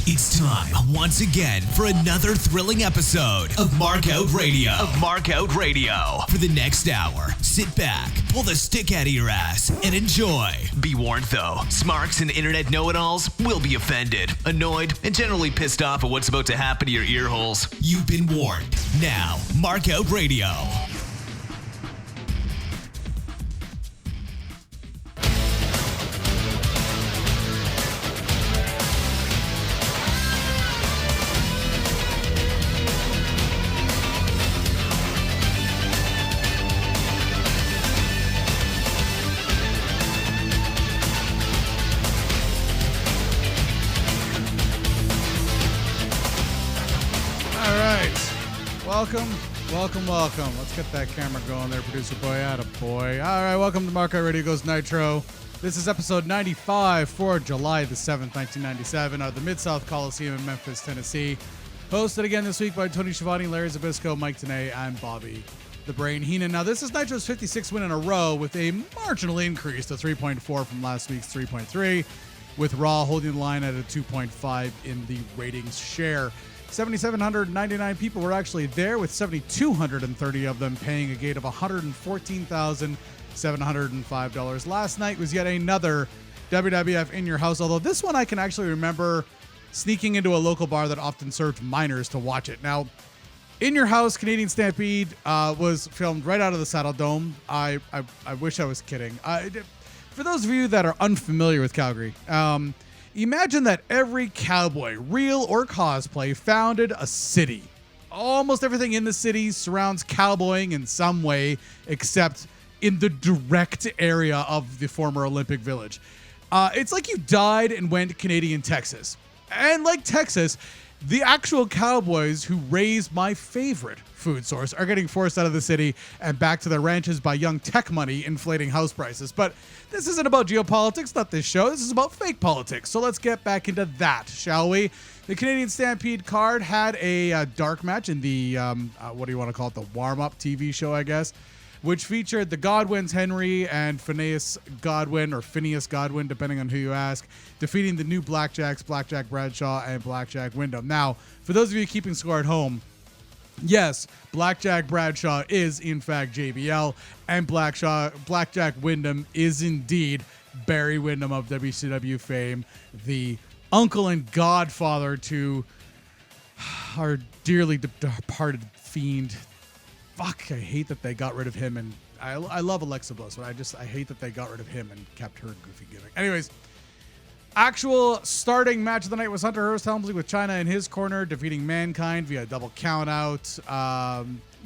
It's time once again for another thrilling episode of Markout Radio. For the next hour, sit back, pull the stick out of your ass, and enjoy. Be warned though, smarks and internet know-it-alls will be offended, annoyed, and generally pissed off at what's about to happen to your ear holes. You've been warned. Now, Markout Radio. Welcome. Let's get that camera going there, producer boy. Attaboy. All right, welcome to Markout Radio Goes Nitro. This is episode 95 for July the 7th, 1997, out of the Mid-South Coliseum in Memphis, Tennessee. Hosted again this week by Tony Schiavone, Larry Zabisco, Mike Tenay, and Bobby the Brain Heenan. Now, this is Nitro's 56th win in a row with a marginal increase to 3.4 from last week's 3.3, with Raw holding the line at a 2.5 in the ratings share. 7,799 people were actually there, with 7,230 of them paying a gate of $114,705. Last night was yet another WWF In Your House, although this one I can actually remember sneaking into a local bar that often served minors to watch it. Now, In Your House Canadian Stampede was filmed right out of the Saddle Dome. I wish I was kidding. For those of you that are unfamiliar with Calgary, imagine that every cowboy, real or cosplay, founded a city. Almost everything in the city surrounds cowboying in some way, except in the direct area of the former Olympic Village. It's like you died and went Canadian Texas. And like Texas, the actual cowboys who raised my favorite food source are getting forced out of the city and back to their ranches by young tech money inflating house prices. But this isn't about geopolitics, not this show. This is about fake politics. So let's get back into that, shall we? The Canadian Stampede card had a dark match in the, what do you want to call it, the warm-up TV show, I guess, which featured the Godwins, Henry and Phineas Godwin, depending on who you ask, defeating the new Blackjacks, Blackjack Bradshaw and Blackjack Wyndham. Now, for those of you keeping score at home, yes, Blackjack Bradshaw is in fact JBL, and Blackjack Wyndham is indeed Barry Windham of WCW fame, the uncle and godfather to our dearly departed Fiend. Fuck, I hate that they got rid of him, and I love Alexa Bliss, but I hate that they got rid of him and kept her goofy gimmick. Anyways, actual starting match of the night was Hunter Hearst Helmsley with Chyna in his corner, defeating Mankind via double count out.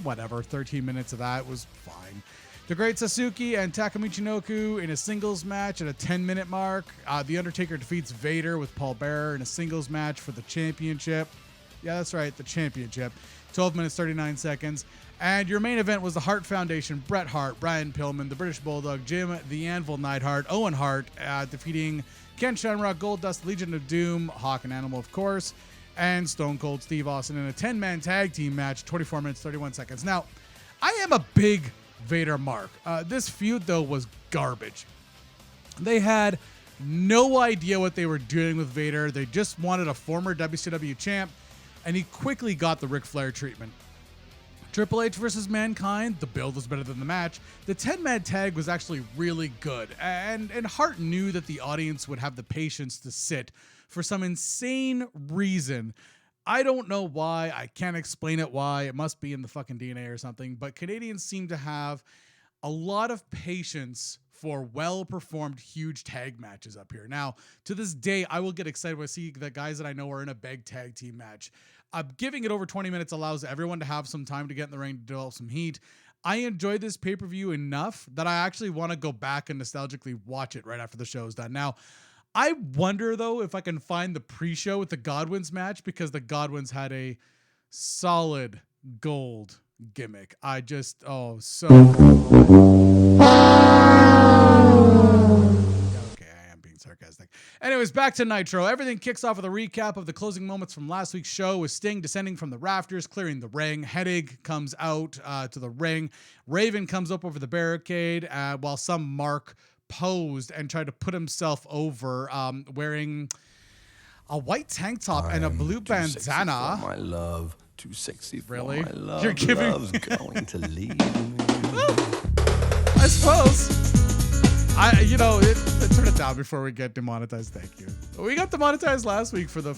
13 minutes of that was fine. The Great Sasuke and Taka Michinoku in a singles match at a 10-minute mark. The Undertaker defeats Vader with Paul Bearer in a singles match for the championship. Yeah, that's right, the championship. 12 minutes, 39 seconds. And your main event was the Hart Foundation, Bret Hart, Brian Pillman, the British Bulldog, Jim the Anvil Neidhart, Owen Hart, defeating Ken Shamrock, Goldust, Legion of Doom, Hawk and Animal, of course, and Stone Cold Steve Austin in a 10-man tag team match, 24 minutes, 31 seconds. Now, I am a big Vader mark. This feud, though, was garbage. They had no idea what they were doing with Vader. They just wanted a former WCW champ, and he quickly got the Ric Flair treatment. Triple H versus Mankind, the build was better than the match. The 10-man tag was actually really good, and Hart knew that the audience would have the patience to sit for some insane reason. I don't know why. I can't explain it why. It must be in the fucking DNA or something, but Canadians seem to have a lot of patience for well-performed huge tag matches up here. Now, to this day, I will get excited when I see the guys that I know are in a big tag team match. Giving it over 20 minutes allows everyone to have some time to get in the ring to develop some heat. I enjoyed this pay-per-view enough that I actually want to go back and nostalgically watch it right after the show's done. Now, I wonder, though, if I can find the pre-show with the Godwins match, because the Godwins had a solid gold gimmick. So... Okay, I am being sarcastic. Anyways, back to Nitro. Everything kicks off with a recap of the closing moments from last week's show, with Sting descending from the rafters, clearing the ring. Hennig comes out to the ring. Raven comes up over the barricade while some Mark posed and tried to put himself over wearing... a white tank top and a blue bandana. My love, too sexy for Really? my love. You're giving Love's going to leave me. I suppose. Turn it down before we get demonetized. Thank you. We got demonetized last week for the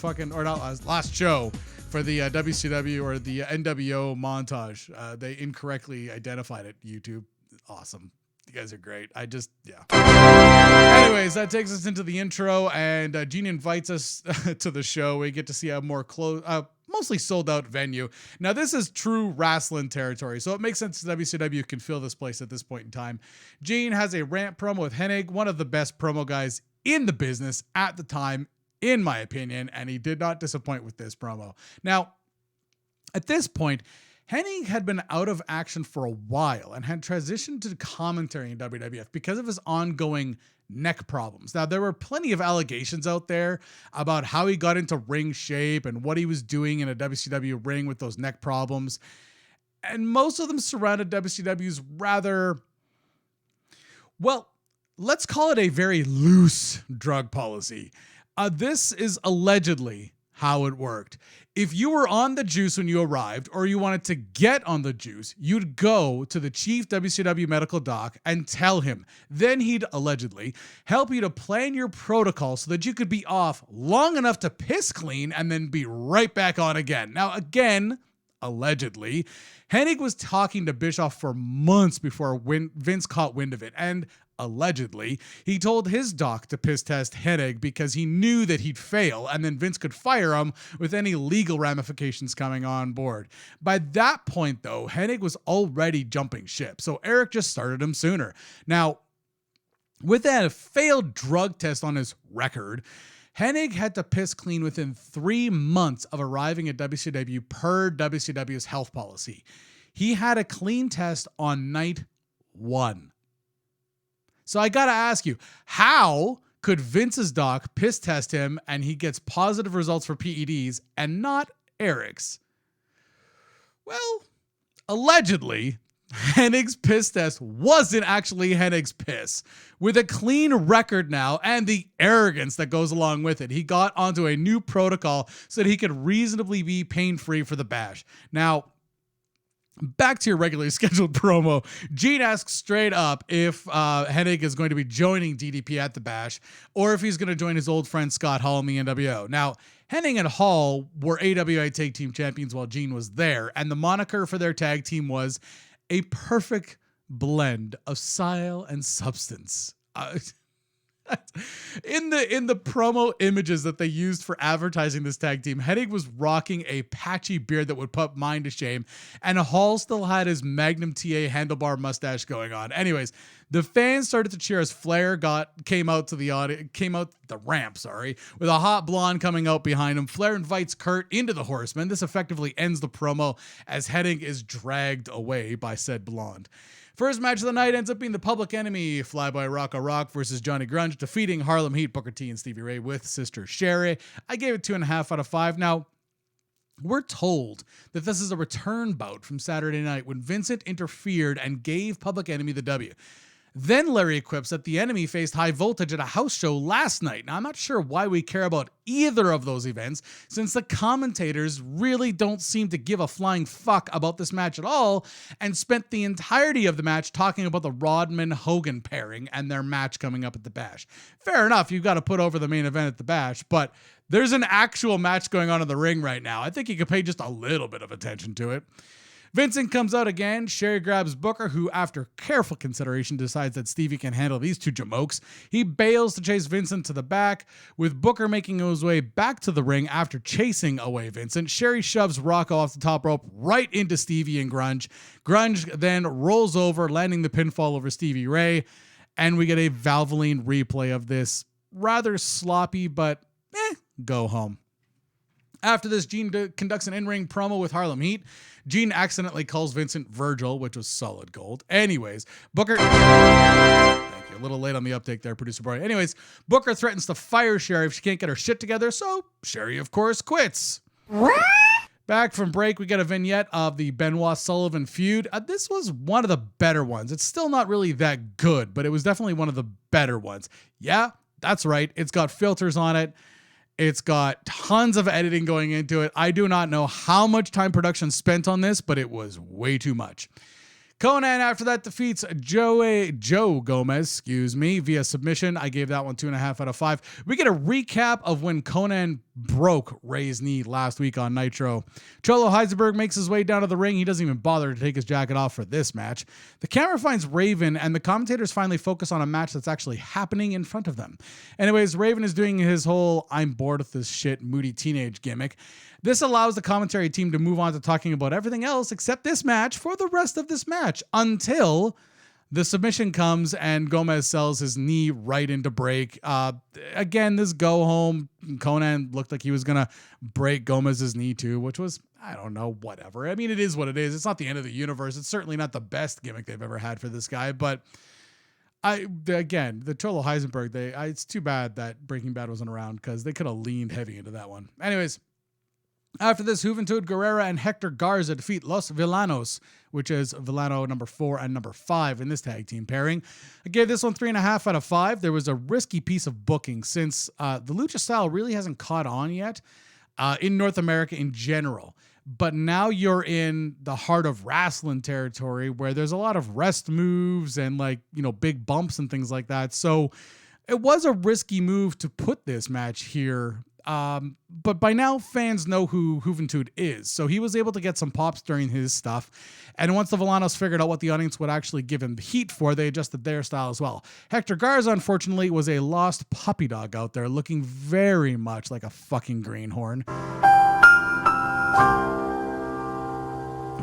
last show for the WCW or the NWO montage. They incorrectly identified it. YouTube. Awesome. You guys are great. Anyways, that takes us into the intro, and Gene invites us to the show. We get to see a more mostly sold out venue. Now, this is true wrestling territory, so it makes sense WCW can fill this place at this point in time. Gene has a rant promo with Hennig, one of the best promo guys in the business at the time, in my opinion, and he did not disappoint with this promo. Now, at this point, Hennig had been out of action for a while and had transitioned to commentary in WWF because of his ongoing neck problems. Now, there were plenty of allegations out there about how he got into ring shape and what he was doing in a WCW ring with those neck problems. And most of them surrounded WCW's rather, well, let's call it a very loose drug policy. This is allegedly how it worked. If you were on the juice when you arrived, or you wanted to get on the juice, you'd go to the chief WCW medical doc and tell him. Then he'd allegedly help you to plan your protocol so that you could be off long enough to piss clean and then be right back on again. Now, again, allegedly, Hennig was talking to Bischoff for months before Vince caught wind of it, and allegedly, he told his doc to piss test Hennig because he knew that he'd fail, and then Vince could fire him with any legal ramifications coming on board. By that point, though, Hennig was already jumping ship, so Eric just started him sooner. Now, with that failed drug test on his record, Hennig had to piss clean within 3 months of arriving at WCW per WCW's health policy. He had a clean test on night 1. So I got to ask you, how could Vince's doc piss test him and he gets positive results for PEDs and not Eric's? Well, allegedly, Hennig's piss test wasn't actually Hennig's piss. With a clean record now and the arrogance that goes along with it, he got onto a new protocol so that he could reasonably be pain-free for the bash. Now, back to your regularly scheduled promo. Gene asks straight up if Hennig is going to be joining DDP at the bash or if he's going to join his old friend Scott Hall in the NWO. Now, Hennig and Hall were AWA Tag Team Champions while Gene was there, and the moniker for their tag team was a perfect blend of style and substance. In the promo images that they used for advertising this tag team, Hennig was rocking a patchy beard that would put mine to shame, and Hall still had his Magnum TA handlebar mustache going on. Anyways, the fans started to cheer as Flair came out the ramp, with a hot blonde coming out behind him. Flair invites Kurt into the Horsemen. This effectively ends the promo as Hennig is dragged away by said blonde. First match of the night ends up being the Public Enemy, Flyboy Rocco Rock versus Johnny Grunge, defeating Harlem Heat, Booker T, and Stevie Ray with sister Sherri. I gave it 2.5 out of 5. Now, we're told that this is a return bout from Saturday night when Vincent interfered and gave Public Enemy the W. Then Larry quips that the Enemy faced High Voltage at a house show last night. Now, I'm not sure why we care about either of those events, since the commentators really don't seem to give a flying fuck about this match at all, and spent the entirety of the match talking about the Rodman-Hogan pairing and their match coming up at the Bash. Fair enough, you've got to put over the main event at the Bash, but there's an actual match going on in the ring right now. I think you could pay just a little bit of attention to it. Vincent comes out again. Sherri grabs Booker, who, after careful consideration, decides that Stevie can handle these two jamokes. He bails to chase Vincent to the back, with Booker making his way back to the ring after chasing away Vincent. Sherri shoves Rocco off the top rope right into Stevie and Grunge. Grunge then rolls over, landing the pinfall over Stevie Ray, and we get a Valvoline replay of this. Rather sloppy, but go home. After this, Gene conducts an in-ring promo with Harlem Heat. Gene accidentally calls Vincent Virgil, which was solid gold. Anyways, Booker... Thank you. A little late on the uptake there, Producer Boy. Anyways, Booker threatens to fire Sherri if she can't get her shit together, so Sherri, of course, quits. What? Back from break, we get a vignette of the Benoit-Sullivan feud. This was one of the better ones. It's still not really that good, but it was definitely one of the better ones. Yeah, that's right. It's got filters on it. It's got tons of editing going into it. I do not know how much time production spent on this, but it was way too much. Konnan after that defeats Joe Gomez, via submission. I gave that one 2.5 out of 5. We get a recap of when Konnan broke Ray's knee last week on Nitro. Cholo Heisenberg makes his way down to the ring. He doesn't even bother to take his jacket off for this match. The camera finds Raven, and the commentators finally focus on a match that's actually happening in front of them. Anyways, Raven is doing his whole I'm bored with this shit moody teenage gimmick. This allows the commentary team to move on to talking about everything else except this match for the rest of this match until the submission comes and Gomez sells his knee right into break. Again, this go home, Konnan looked like he was going to break Gomez's knee too, which was, I don't know, whatever. I mean, it is what it is. It's not the end of the universe. It's certainly not the best gimmick they've ever had for this guy, but the Cholo Heisenberg, it's too bad that Breaking Bad wasn't around because they could have leaned heavy into that one. Anyways, after this, Juventud, Guerrera, and Hector Garza defeat Los Villanos, which is Villano number 4 and number 5 in this tag team pairing. I gave this one 3.5 out of 5. There was a risky piece of booking since the lucha style really hasn't caught on yet in North America in general. But now you're in the heart of wrestling territory where there's a lot of rest moves and big bumps and things like that. So it was a risky move to put this match here. But by now fans know who Juventud is. So he was able to get some pops during his stuff. And once the Villanos figured out what the audience would actually give him the heat for, they adjusted their style as well. Hector Garza, unfortunately, was a lost puppy dog out there looking very much like a fucking greenhorn.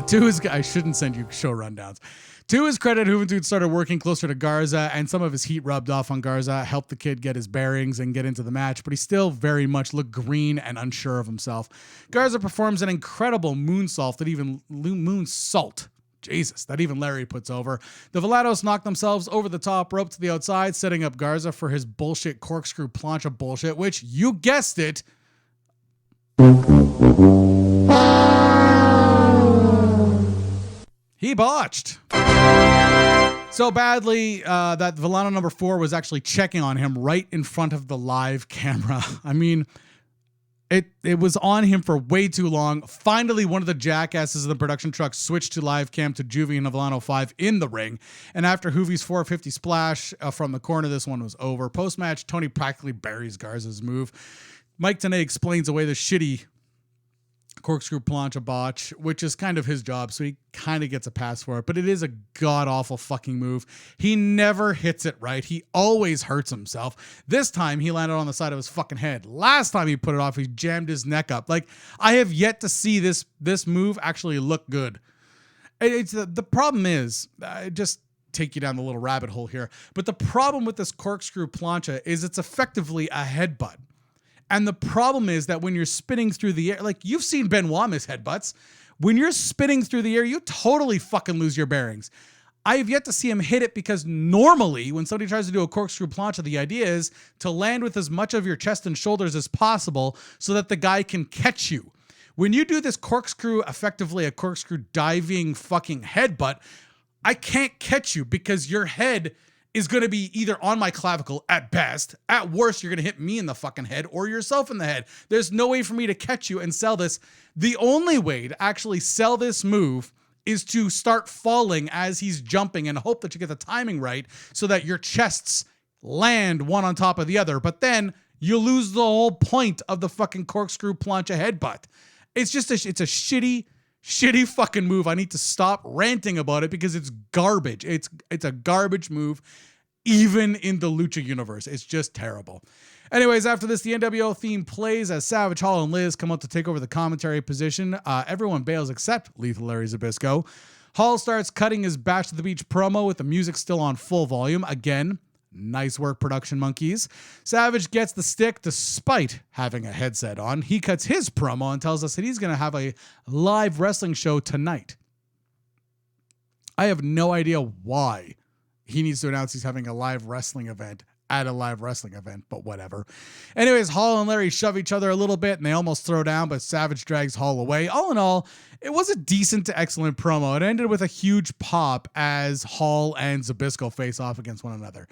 I shouldn't send you show rundowns. To his credit, Juventud started working closer to Garza, and some of his heat rubbed off on Garza, helped the kid get his bearings and get into the match, but he still very much looked green and unsure of himself. Garza performs an incredible moonsault that even Larry puts over. The Villanos knock themselves over the top rope to the outside, setting up Garza for his bullshit corkscrew plancha bullshit, which, you guessed it, he botched so badly that Villano number 4 was actually checking on him right in front of the live camera. I mean, it was on him for way too long. Finally, one of the jackasses in the production truck switched to live cam to Juvie and Oflano 5 in the ring. And after Juvie's 450 splash from the corner, this one was over. Post-match, Tony practically buries Garza's move. Mike Tenay explains away the shitty corkscrew plancha botch, which is kind of his job, so he kind of gets a pass for it, but it is a god-awful fucking move. He never hits it right. He always hurts himself. This time, he landed on the side of his fucking head. Last time he put it off, he jammed his neck up. I have yet to see this move actually look good. It's the problem is, just take you down the little rabbit hole here, but the problem with this corkscrew plancha is it's effectively a headbutt. And the problem is that when you're spinning through the air, you've seen Benoit miss headbutts. When you're spinning through the air, you totally fucking lose your bearings. I have yet to see him hit it because normally when somebody tries to do a corkscrew plancha, the idea is to land with as much of your chest and shoulders as possible so that the guy can catch you. When you do this corkscrew, effectively a corkscrew diving fucking headbutt, I can't catch you because your head is going to be either on my clavicle at best. At worst, you're going to hit me in the fucking head or yourself in the head. There's no way for me to catch you and sell this. The only way to actually sell this move is to start falling as he's jumping and hope that you get the timing right so that your chests land one on top of the other. But then you lose the whole point of the fucking corkscrew plancha headbutt. It's just it's a shitty fucking move. I need to stop ranting about it because it's garbage. It's a garbage move, even in the Lucha universe. It's just terrible. Anyways, after this, the NWO theme plays as Savage, Hall, and Liz come out to take over the commentary position. Everyone bails except Lethal Larry Zbyszko. Hall starts cutting his Bash to the Beach promo with the music still on full volume. Again, nice work, production monkeys. Savage gets the stick despite having a headset on. He cuts his promo and tells us that he's going to have a live wrestling show tonight. I have no idea why he needs to announce he's having a live wrestling event at a live wrestling event, but whatever. Anyways, Hall and Larry shove each other a little bit and they almost throw down, but Savage drags Hall away. All in all, it was a decent to excellent promo. It ended with a huge pop as Hall and Zbyszko face off against one another.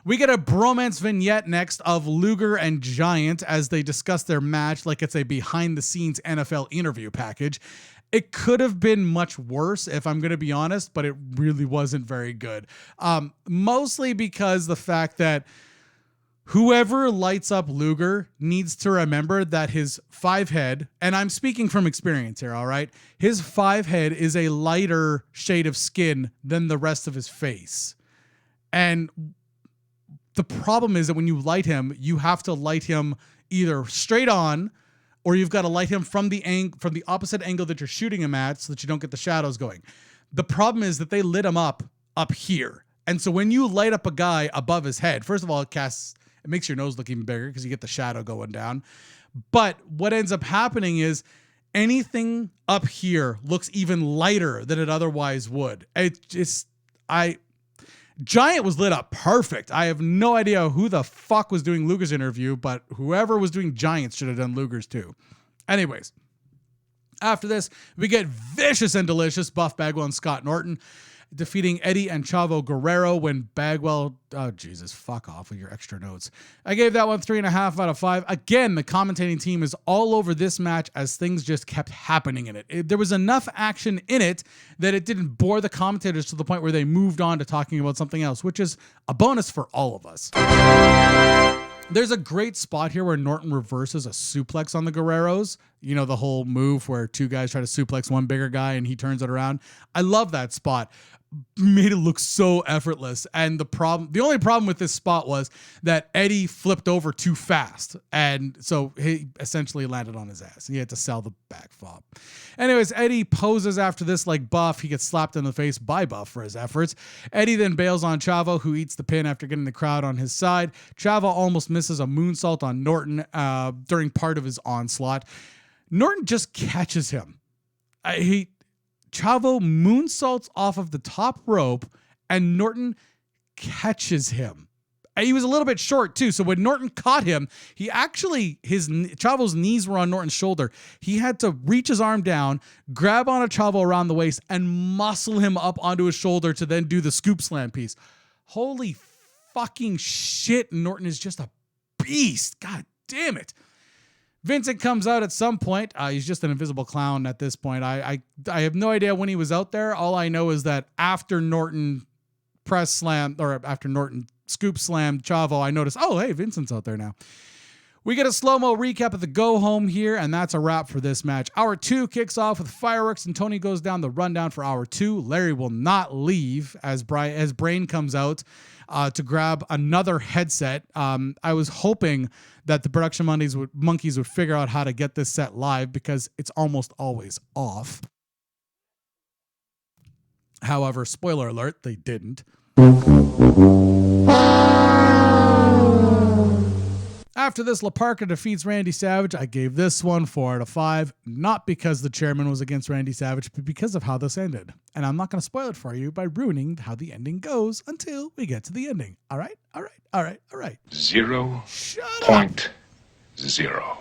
We get a bromance vignette next of Luger and Giant as they discuss their match like it's a behind-the-scenes NFL interview package. It could have been much worse, if I'm going to be honest, but it really wasn't very good. Mostly because the fact that whoever lights up Luger needs to remember that his 5-head, and I'm speaking from experience here, all right? His 5-head is a lighter shade of skin than the rest of his face. And the problem is that when you light him, you have to light him either straight on, or you've got to light him from the opposite angle that you're shooting him at so that you don't get the shadows going. The problem is that they lit him up here. And so when you light up a guy above his head, first of all, it makes your nose look even bigger because you get the shadow going down. But what ends up happening is anything up here looks even lighter than it otherwise would. Giant was lit up perfect. I have no idea who the fuck was doing Luger's interview, but whoever was doing Giant's should have done Luger's too. Anyways, after this, we get vicious and delicious Buff Bagwell and Scott Norton defeating Eddie and Chavo Guerrero when Bagwell, oh Jesus, fuck off with your extra notes. I gave that one 3.5 out of 5. Again, the commentating team is all over this match as things just kept happening in it. There was enough action in it that it didn't bore the commentators to the point where they moved on to talking about something else, which is a bonus for all of us. There's a great spot here where Norton reverses a suplex on the Guerreros. You know, the whole move where two guys try to suplex one bigger guy and he turns it around. I love that spot. Made it look so effortless. And the only problem with this spot was that Eddie flipped over too fast. And so he essentially landed on his ass. He had to sell the back fob. Anyways, Eddie poses after this like Buff. He gets slapped in the face by Buff for his efforts. Eddie then bails on Chavo, who eats the pin after getting the crowd on his side. Chavo almost misses a moonsault on Norton during part of his onslaught. Norton just catches him. Chavo moonsaults off of the top rope and Norton catches him. And he was a little bit short too. So when Norton caught him, Chavo's knees were on Norton's shoulder. He had to reach his arm down, grab on a Chavo around the waist and muscle him up onto his shoulder to then do the scoop slam piece. Holy fucking shit. Norton is just a beast. God damn it. Vincent comes out at some point. He's just an invisible clown at this point. I have no idea when he was out there. All I know is that after Norton after Norton scoop slammed Chavo, I noticed, oh, hey, Vincent's out there now. We get a slow-mo recap of the go-home here, and that's a wrap for this match. Hour 2 kicks off with fireworks, and Tony goes down the rundown for Hour 2. Larry will not leave as Brain comes out to grab another headset. I was hoping that the production monkeys would figure out how to get this set live because it's almost always off. However, spoiler alert, they didn't. After this, Parka defeats Randy Savage. I gave this one 4 out of 5, not because the chairman was against Randy Savage, but because of how this ended. And I'm not going to spoil it for you by ruining how the ending goes until we get to the ending. All right? 0.0.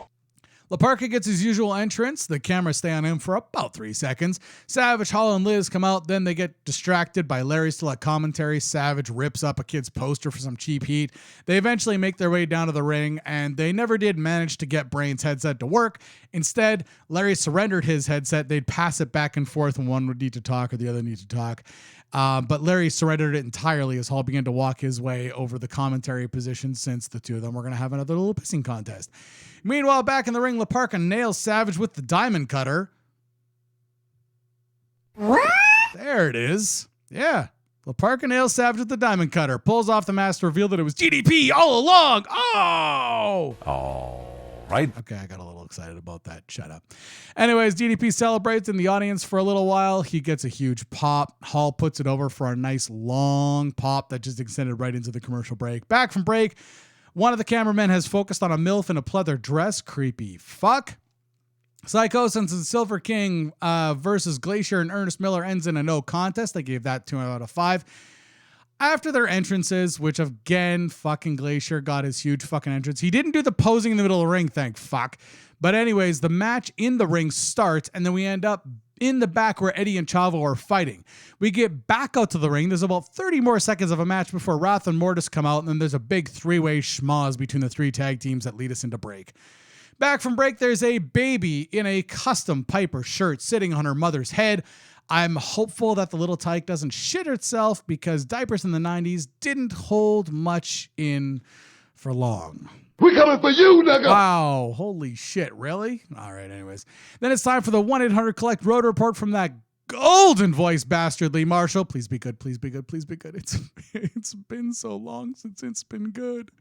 Parka gets his usual entrance. The cameras stay on him for about 3 seconds. Savage, Hall, and Liz come out. Then they get distracted by Larry still at commentary. Savage rips up a kid's poster for some cheap heat. They eventually make their way down to the ring, and they never did manage to get Brain's headset to work. Instead, Larry surrendered his headset. They'd pass it back and forth when one would need to talk or the other need to talk. But Larry surrendered it entirely as Hall began to walk his way over the commentary position since the two of them were going to have another little pissing contest. Meanwhile, back in the ring, Parka nails Savage with the diamond cutter. What? There it is. Yeah. Parka nails Savage with the diamond cutter. Pulls off the mask to reveal that it was DDP all along. Oh! All right. Okay, I got a little excited about that. Shut up. Anyways, DDP celebrates in the audience for a little while. He gets a huge pop. Hall puts it over for a nice long pop that just extended right into the commercial break. Back from break, one of the cameramen has focused on a MILF in a pleather dress. Creepy fuck. Psychosis and Silver King versus Glacier and Ernest Miller ends in a no contest. I gave that 2 out of 5. After their entrances, which again, fucking Glacier got his huge fucking entrance. He didn't do the posing in the middle of the ring, thank fuck. But anyways, the match in the ring starts, and then we end up in the back where Eddie and Chavo are fighting. We get back out to the ring. There's about 30 more seconds of a match before Wrath and Mortis come out, and then there's a big three-way schmoz between the three tag teams that lead us into break. Back from break, there's a baby in a custom Piper shirt sitting on her mother's head. I'm hopeful that the little tyke doesn't shit itself because diapers in the 90s didn't hold much in for long. We coming for you, nigga. Wow. Holy shit. Really? All right. Anyways. Then it's time for the 1-800-COLLECT road report from that golden voice bastard, Lee Marshall. Please be good. Please be good. Please be good. It's been so long since it's been good.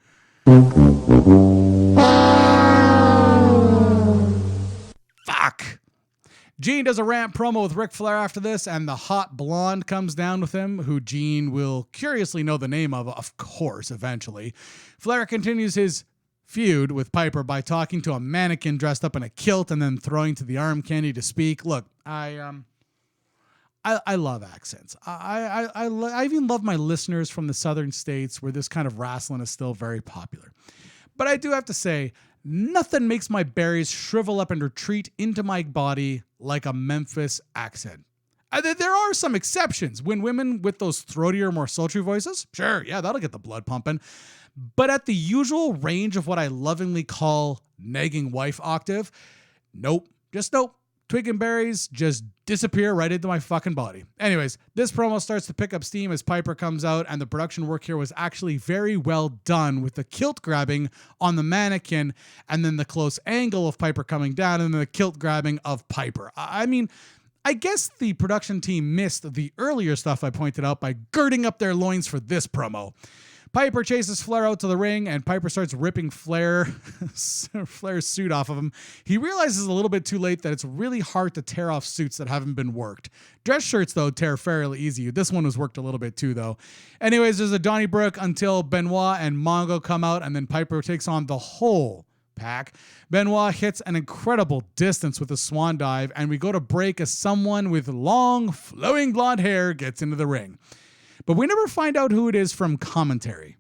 Fuck. Gene does a rant promo with Ric Flair after this, and the hot blonde comes down with him, who Gene will curiously know the name of course, eventually. Flair continues his feud with Piper by talking to a mannequin dressed up in a kilt and then throwing to the arm candy to speak. Look, I love accents. I even love my listeners from the southern states where this kind of wrestling is still very popular. But I do have to say, nothing makes my berries shrivel up and retreat into my body like a Memphis accent. There are some exceptions. When women with those throatier, more sultry voices, sure, yeah, that'll get the blood pumping. But at the usual range of what I lovingly call nagging wife octave, nope, just nope. Twig and berries just disappear right into my fucking body. Anyways, this promo starts to pick up steam as Piper comes out, and the production work here was actually very well done with the kilt grabbing on the mannequin and then the close angle of Piper coming down and then the kilt grabbing of Piper. I mean, I guess the production team missed the earlier stuff I pointed out by girding up their loins for this promo. Piper chases Flair out to the ring, and Piper starts ripping Flair's suit off of him. He realizes a little bit too late that it's really hard to tear off suits that haven't been worked. Dress shirts, though, tear fairly easy. This one was worked a little bit too, though. Anyways, there's a Donnybrook until Benoit and Mongo come out, and then Piper takes on the whole pack. Benoit hits an incredible distance with a swan dive, and we go to break as someone with long, flowing blonde hair gets into the ring. But we never find out who it is from commentary.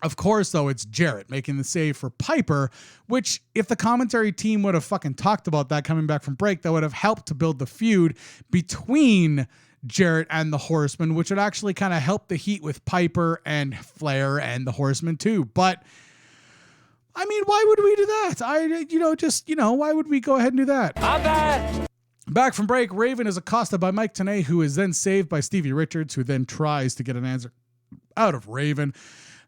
Of course, though, it's Jarrett making the save for Piper, which if the commentary team would have fucking talked about that coming back from break, that would have helped to build the feud between Jarrett and the Horsemen, which would actually kind of help the heat with Piper and Flair and the Horsemen too. But I mean, why would we do that? Why would we go ahead and do that? I'm bad. Back from break, Raven is accosted by Mike Tenay, who is then saved by Stevie Richards, who then tries to get an answer out of Raven.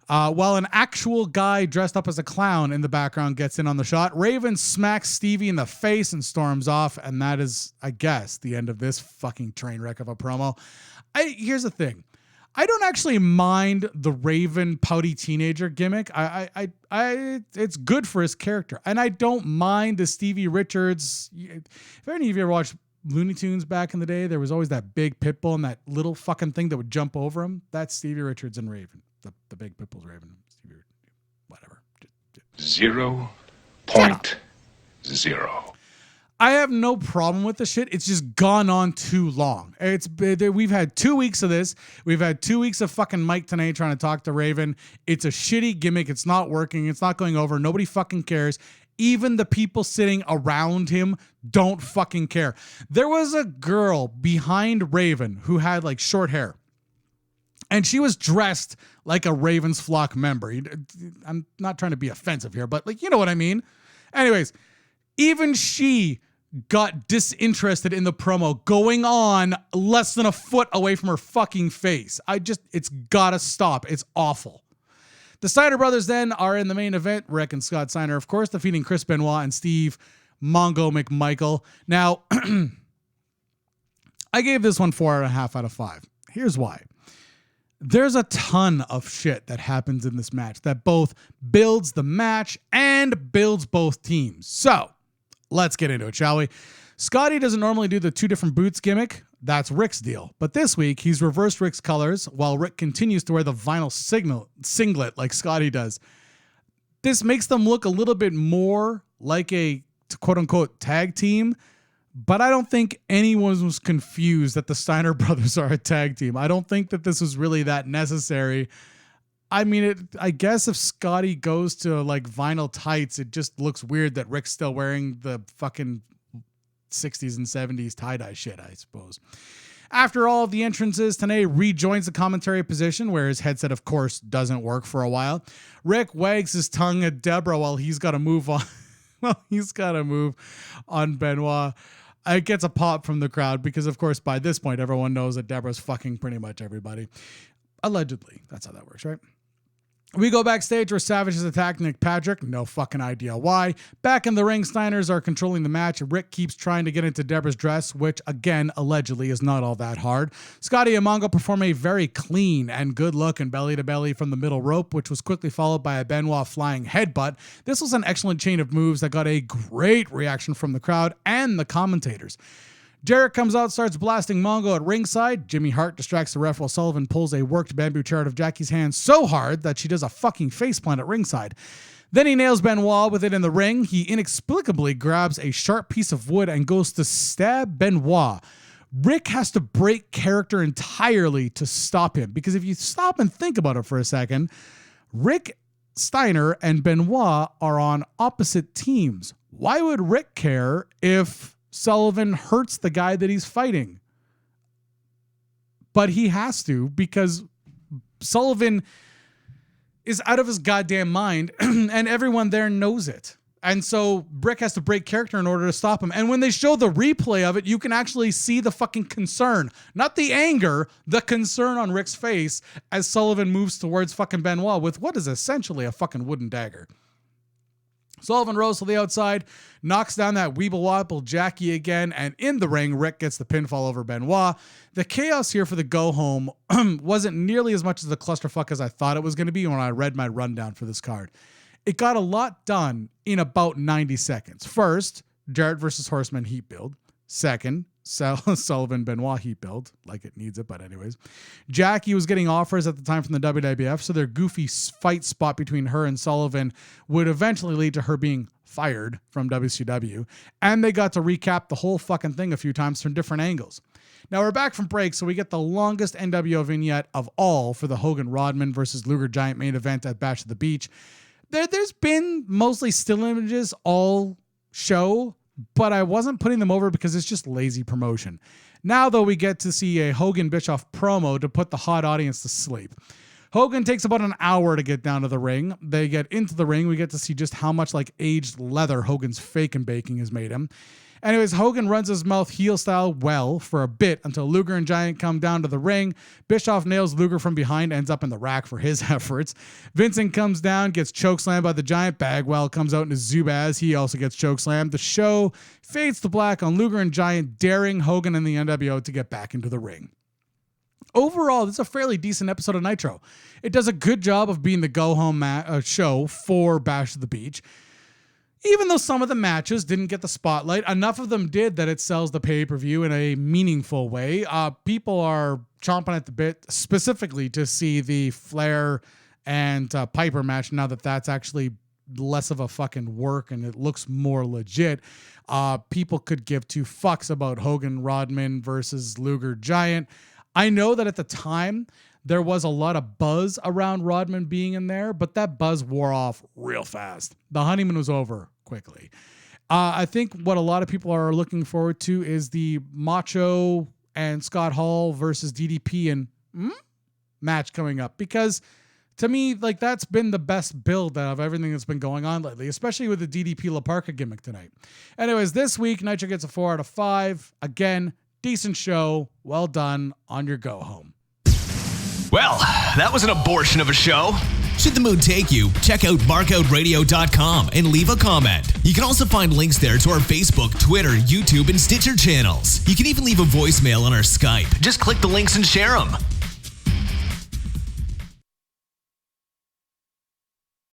While an actual guy dressed up as a clown in the background gets in on the shot, Raven smacks Stevie in the face and storms off, and that is, I guess, the end of this fucking train wreck of a promo. Here's the thing. I don't actually mind the Raven pouty teenager gimmick. It's good for his character. And I don't mind the Stevie Richards. If any of you ever watched Looney Tunes back in the day, there was always that big Pitbull and that little fucking thing that would jump over him. That's Stevie Richards and Raven. The big Pitbull's Raven. Stevie, whatever. 0.0. I have no problem with the shit. It's just gone on too long. We've had 2 weeks of this. We've had 2 weeks of fucking Mike Tenay trying to talk to Raven. It's a shitty gimmick. It's not working. It's not going over. Nobody fucking cares. Even the people sitting around him don't fucking care. There was a girl behind Raven who had like short hair. And she was dressed like a Ravens flock member. I'm not trying to be offensive here, but like, you know what I mean? Anyways, even she got disinterested in the promo going on less than a foot away from her fucking face. It's gotta stop. It's awful. The Steiner brothers then are in the main event. Rick and Scott Steiner, of course, defeating Chris Benoit and Steve Mongo McMichael. Now, I gave this one 4.5 out of 5. Here's why. There's a ton of shit that happens in this match that both builds the match and builds both teams. So, let's get into it, shall we? Scotty doesn't normally do the 2 different boots gimmick. That's Rick's deal. But this week, he's reversed Rick's colors while Rick continues to wear the vinyl singlet like Scotty does. This makes them look a little bit more like a quote-unquote tag team, but I don't think anyone was confused that the Steiner brothers are a tag team. I don't think that this was really that necessary. I mean, I guess if Scotty goes to like vinyl tights, it just looks weird that Rick's still wearing the fucking 60s and 70s tie-dye shit, I suppose. After all of the entrances, Tenay rejoins the commentary position where his headset, of course, doesn't work for a while. Rick wags his tongue at Deborah while he's got to move on. On Benoit. It gets a pop from the crowd because, of course, by this point, everyone knows that Deborah's fucking pretty much everybody. Allegedly. That's how that works, right? We go backstage where Savage is attacking Nick Patrick. No fucking idea why. Back in the ring, Steiners are controlling the match. Rick keeps trying to get into Deborah's dress, which, again, allegedly is not all that hard. Scotty and Mongo perform a very clean and good look in belly-to-belly from the middle rope, which was quickly followed by a Benoit flying headbutt. This was an excellent chain of moves that got a great reaction from the crowd and the commentators. Jarrett comes out, starts blasting Mongo at ringside. Jimmy Hart distracts the ref while Sullivan pulls a worked bamboo chair out of Jackie's hand so hard that she does a fucking faceplant at ringside. Then he nails Benoit with it in the ring. He inexplicably grabs a sharp piece of wood and goes to stab Benoit. Rick has to break character entirely to stop him, because if you stop and think about it for a second, Rick, Steiner, and Benoit are on opposite teams. Why would Rick care if Sullivan hurts the guy that he's fighting? But he has to, because Sullivan is out of his goddamn mind and everyone there knows it. And so Rick has to break character in order to stop him. And when they show the replay of it, you can actually see the fucking concern, not the anger, the concern on Rick's face as Sullivan moves towards fucking Benoit with what is essentially a fucking wooden dagger. Sullivan rolls to the outside, knocks down that Weeble Wobble Jackie again, and in the ring, Rick gets the pinfall over Benoit. The chaos here for the go-home wasn't nearly as much as the clusterfuck as I thought it was going to be when I read my rundown for this card. It got a lot done in about 90 seconds. First, Jarrett versus Horseman heat build. Second, Sullivan Benoit heat build, like it needs it, but anyways. Jackie was getting offers at the time from the WWF, so their goofy fight spot between her and Sullivan would eventually lead to her being fired from WCW, and they got to recap the whole fucking thing a few times from different angles. Now we're back from break, so we get the longest NWO vignette of all for the Hogan Rodman versus Luger Giant main event at Bash at the Beach. There's been mostly still images all show, but I wasn't putting them over because it's just lazy promotion. Now, though, we get to see a Hogan Bischoff promo to put the hot audience to sleep. Hogan takes about an hour to get down to the ring. They get into the ring. We get to see just how much like aged leather Hogan's fake and baking has made him. Anyways, Hogan runs his mouth heel style well for a bit until Luger and Giant come down to the ring. Bischoff nails Luger from behind, ends up in the rack for his efforts. Vincent comes down, gets chokeslammed by the Giant. Bagwell comes out in his Zubaz. He also gets chokeslammed. The show fades to black on Luger and Giant daring Hogan and the NWO to get back into the ring. Overall, this is a fairly decent episode of Nitro. It does a good job of being the go-home show for Bash at the Beach. Even though some of the matches didn't get the spotlight, enough of them did that it sells the pay-per-view in a meaningful way. People are chomping at the bit specifically to see the Flair and Piper match now that that's actually less of a fucking work and it looks more legit. People could give two fucks about Hogan Rodman versus Luger Giant. I know that at the time there was a lot of buzz around Rodman being in there, but that buzz wore off real fast. The honeymoon was over quickly. I think what a lot of people are looking forward to is the Macho and Scott Hall versus DDP and match coming up, because to me, like, that's been the best build of everything that's been going on lately, especially with the DDP La Parka gimmick tonight. Anyways, this week, Nitro gets a 4 out of 5. Again, decent show. Well done on your go home. Well, that was an abortion of a show. Should the mood take you, check out markoutradio.com and leave a comment. You can also find links there to our Facebook, Twitter, YouTube, and Stitcher channels. You can even leave a voicemail on our Skype. Just click the links and share them.